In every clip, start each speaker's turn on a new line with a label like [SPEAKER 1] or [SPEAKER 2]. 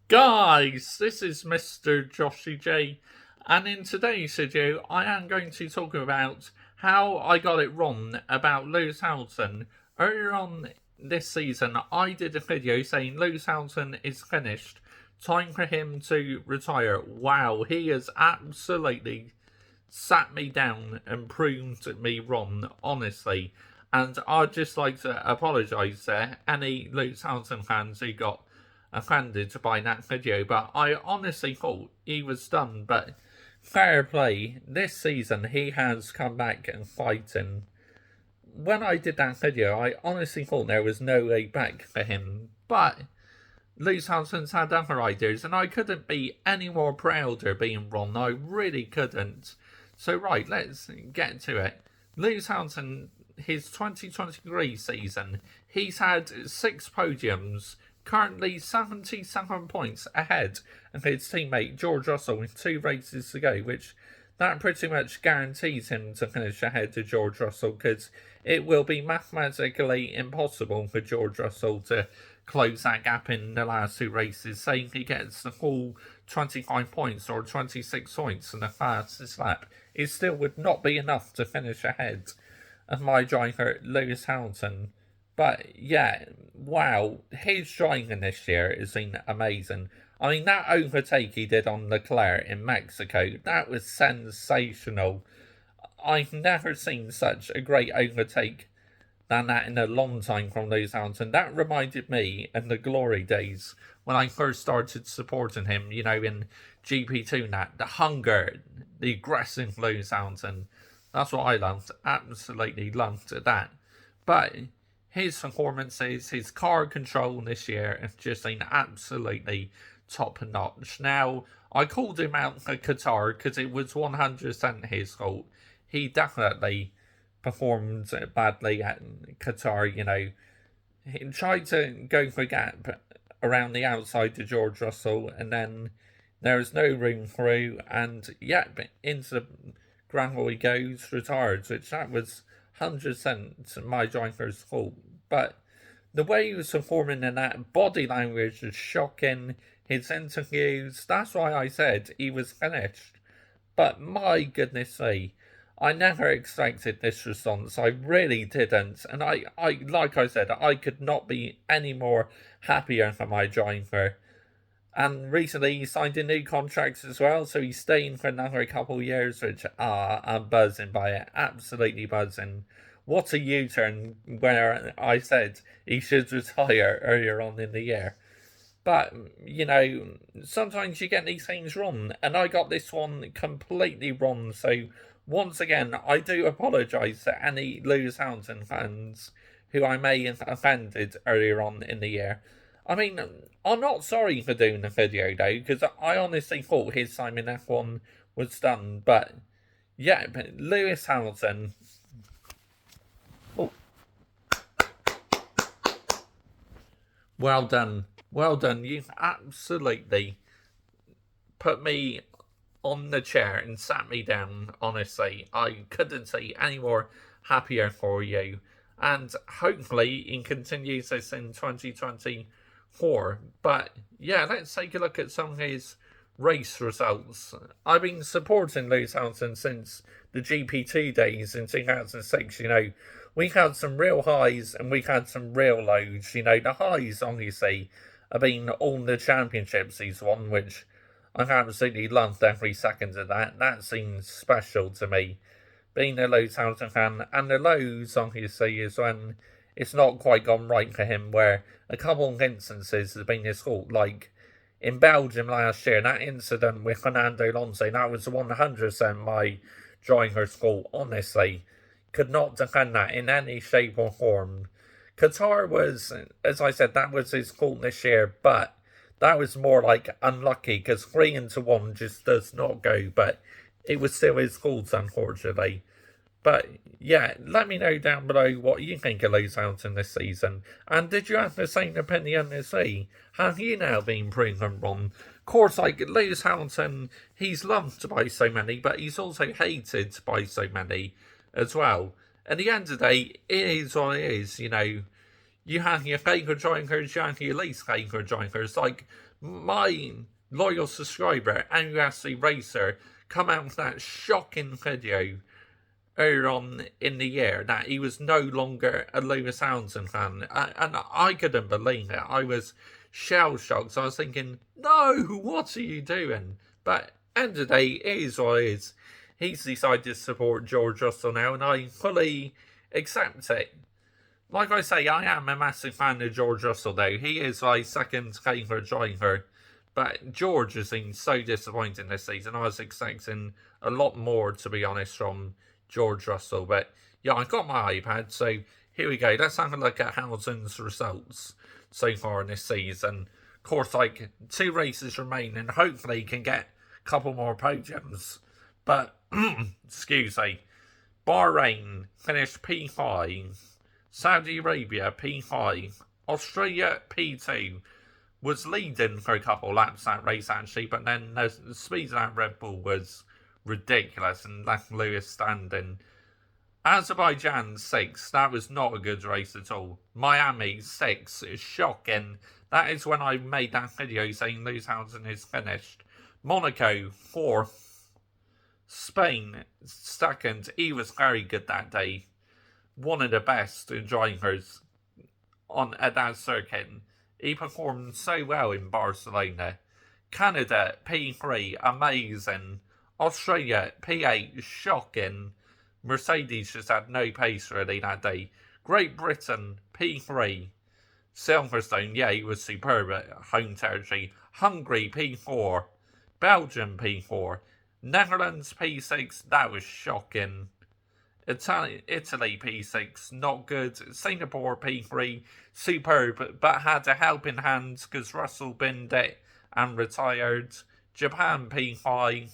[SPEAKER 1] Guys, this is Mr. Joshy J, and in today's video, I am going to talk about how I got it wrong about Lewis Hamilton. Earlier on this season, I did a video saying Lewis Hamilton is finished, time for him to retire. Wow, he has absolutely sat me down and proved me wrong, honestly. And I'd just like to apologise to any Lewis Hamilton fans who got offended by that video, but I honestly thought he was done. But fair play, this season he has come back and fighting. When I did that video, I honestly thought there was no way back for him, but Lewis Hamilton's had other ideas, and I couldn't be any more prouder being wrong. I really couldn't. So right, let's get to it. Lewis Hamilton, his 2023 season, he's had 6 podiums, currently 77 points ahead of his teammate George Russell with 2 races to go, which that pretty much guarantees him to finish ahead of George Russell, because it will be mathematically impossible for George Russell to close that gap in the last 2 races. Saying he gets the full 25 points or 26 points in the fastest lap, it still would not be enough to finish ahead of my driver Lewis Hamilton. But yeah, wow, his driving this year has been amazing. I mean, that overtake he did on Leclerc in Mexico, that was sensational. I've never seen such a great overtake than that in a long time from Lewis Hamilton. That reminded me in the glory days when I first started supporting him, in GP2 and that. The hunger, the aggressive Lewis Hamilton. That's what I loved. Absolutely loved that. But his performances, his car control this year have just been absolutely top notch. Now, I called him out at Qatar because it was 100% his fault. He definitely performed badly at Qatar, He tried to go for a gap around the outside to George Russell, and then there was no room through, and into the gravel he goes, retired, which that was 100% my driver's fault. But the way he was performing in that, body language was shocking. His interviews, that's why I said he was finished. But my goodness me, I never expected this response. I really didn't. And I like I said, I could not be any more happier for my driver. And recently he signed a new contract as well, so he's staying for another couple of years, which I'm buzzing by it. Absolutely buzzing. What a U-turn where I said he should retire earlier on in the year. But, sometimes you get these things wrong, and I got this one completely wrong. So, once again, I do apologise to any Lewis Hamilton fans who I may have offended earlier on in the year. I mean, I'm not sorry for doing the video, though, because I honestly thought his time in F1 was done. But, but Lewis Hamilton... Oh. Well done. Well done. You've absolutely put me on the chair and sat me down, honestly. I couldn't be any more happier for you. And hopefully he continues this in 2024. But let's take a look at some of his race results. I've been supporting Lewis Hamilton since the GP2 days in 2006. We've had some real highs and we've had some real lows. The highs, obviously, have been all the championships he's won, which I've absolutely loved every second of that. That seems special to me, being a Lewis Hamilton fan. And the lows, obviously, is when it's not quite gone right for him, where a couple of instances have been his fault, like in Belgium last year, that incident with Fernando Alonso, that was 100% my driver's fault, honestly. Could not defend that in any shape or form. Qatar was, as I said, that was his fault this year, but that was more like unlucky, because 3-1 just does not go, but it was still his fault, unfortunately. But let me know down below what you think of Lewis Hamilton this season. And did you have the same opinion as me? Have you now been proven wrong? Of course, like Lewis Hamilton, he's loved by so many, but he's also hated by so many as well. At the end of the day, it is what it is, you have your favourite drivers, you have your least favourite drivers. Like, my loyal subscriber, NUSC Racer, come out with that shocking video earlier on in the year that he was no longer a Lewis Hamilton fan. And I couldn't believe it. I was shell shocked. I was thinking, no, what are you doing? But end of the day, it is what it is. He's decided to support George Russell now, and I fully accept it. Like I say, I am a massive fan of George Russell, though. He is my second favourite driver. But George has been so disappointing this season. I was expecting a lot more, to be honest, from George Russell. But yeah, I got my iPad, so here we go. Let's have a look at Hamilton's results so far in this season. Of course, like, 2 races remain, and hopefully he can get a couple more podiums. But, excuse me, Bahrain finished P5, Saudi Arabia P5, Australia P2, was leading for a couple of laps that race actually, but then the speed of that Red Bull was ridiculous and left Lewis standing. Azerbaijan 6, that was not a good race at all. Miami 6, shocking. That is when I made that video saying Lewis Hamilton is finished. Monaco 4, Spain 2nd, he was very good that day. One of the best drivers at that circuit. He performed so well in Barcelona. Canada, P3, amazing. Australia, P8, shocking. Mercedes just had no pace really that day. Great Britain, P3. Silverstone, yeah, he was superb at home territory. Hungary, P4. Belgium, P4. Netherlands, P6, that was shocking. Italy P6, not good. Singapore P3, superb, but had a helping hand because Russell binned it and retired. Japan P5,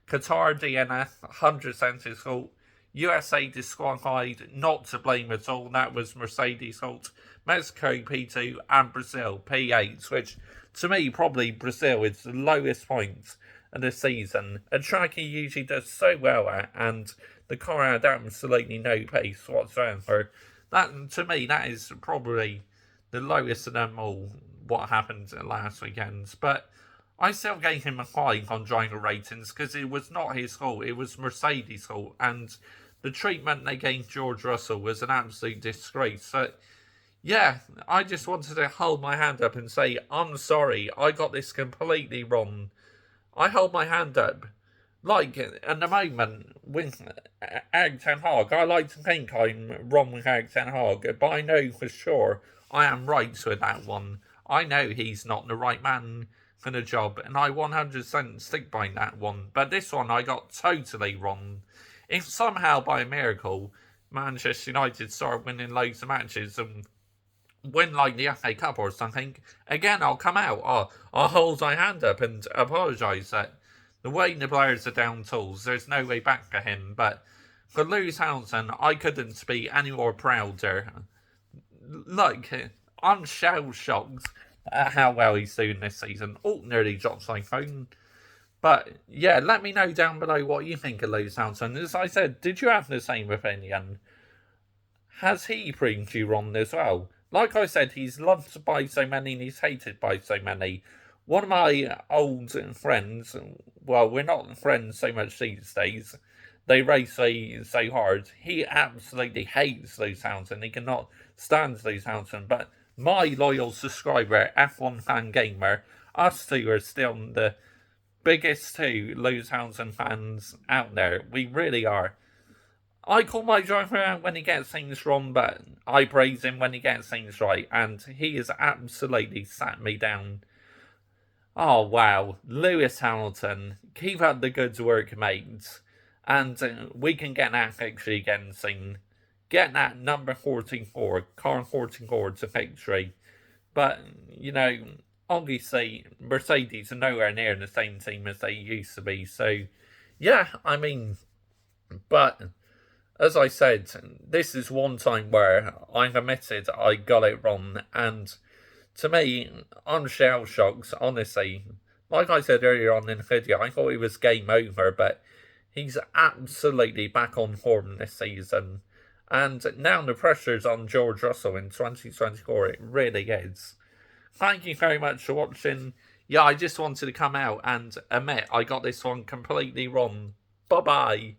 [SPEAKER 1] Qatar DNF, 100% his fault. USA disqualified, not to blame at all, that was Mercedes' fault. Mexico P2 and Brazil P8, which to me probably Brazil is the lowest point of the season. A track he usually does so well at, and the car had absolutely no pace whatsoever. That, to me, that is probably the lowest of them all, what happened last weekend. But I still gave him a 5 on driver ratings because it was not his fault, it was Mercedes' fault. And the treatment they gave George Russell was an absolute disgrace. So, yeah, I just wanted to hold my hand up and say, I'm sorry, I got this completely wrong. I hold my hand up. Like, at the moment, with Eric Ten Hag, I like to think I'm wrong with Eric Ten Hag, but I know for sure I am right with that one. I know he's not the right man for the job, and I 100% stick by that one. But this one I got totally wrong. If somehow by a miracle Manchester United start winning loads of matches and win like the FA Cup or something, again I'll come out. I'll hold my hand up and apologise that the way the players are down tools, there's no way back for him. But for Lewis Hamilton, I couldn't be any more prouder. Like, I'm shell shocked at how well he's doing this season. Oh, nearly dropped my phone. But yeah, let me know down below what you think of Lewis Hamilton. As I said, did you have the same opinion? Has he proved you wrong as well? Like I said, he's loved by so many and he's hated by so many. One of my old friends, well, we're not friends so much these days, they race so hard, he absolutely hates Lewis Hamilton, he cannot stand Lewis Hamilton, but my loyal subscriber, F1 Fan Gamer, us two are still the biggest 2 Lewis Hamilton fans out there, we really are. I call my driver out when he gets things wrong, but I praise him when he gets things right, and he has absolutely sat me down. Oh, wow. Lewis Hamilton, keep up the good work, mate. And we can get that victory again soon. Get that number 44, car 44 to victory. But, you know, obviously, Mercedes are nowhere near the same team as they used to be. So, yeah, I mean, but as I said, this is one time where I've admitted I got it wrong, and to me, I'm shell shocked, honestly. Like I said earlier on in the video, I thought it was game over, but he's absolutely back on form this season. And now the pressure's on George Russell in 2024. It really is. Thank you very much for watching. Yeah, I just wanted to come out and admit I got this one completely wrong. Bye bye.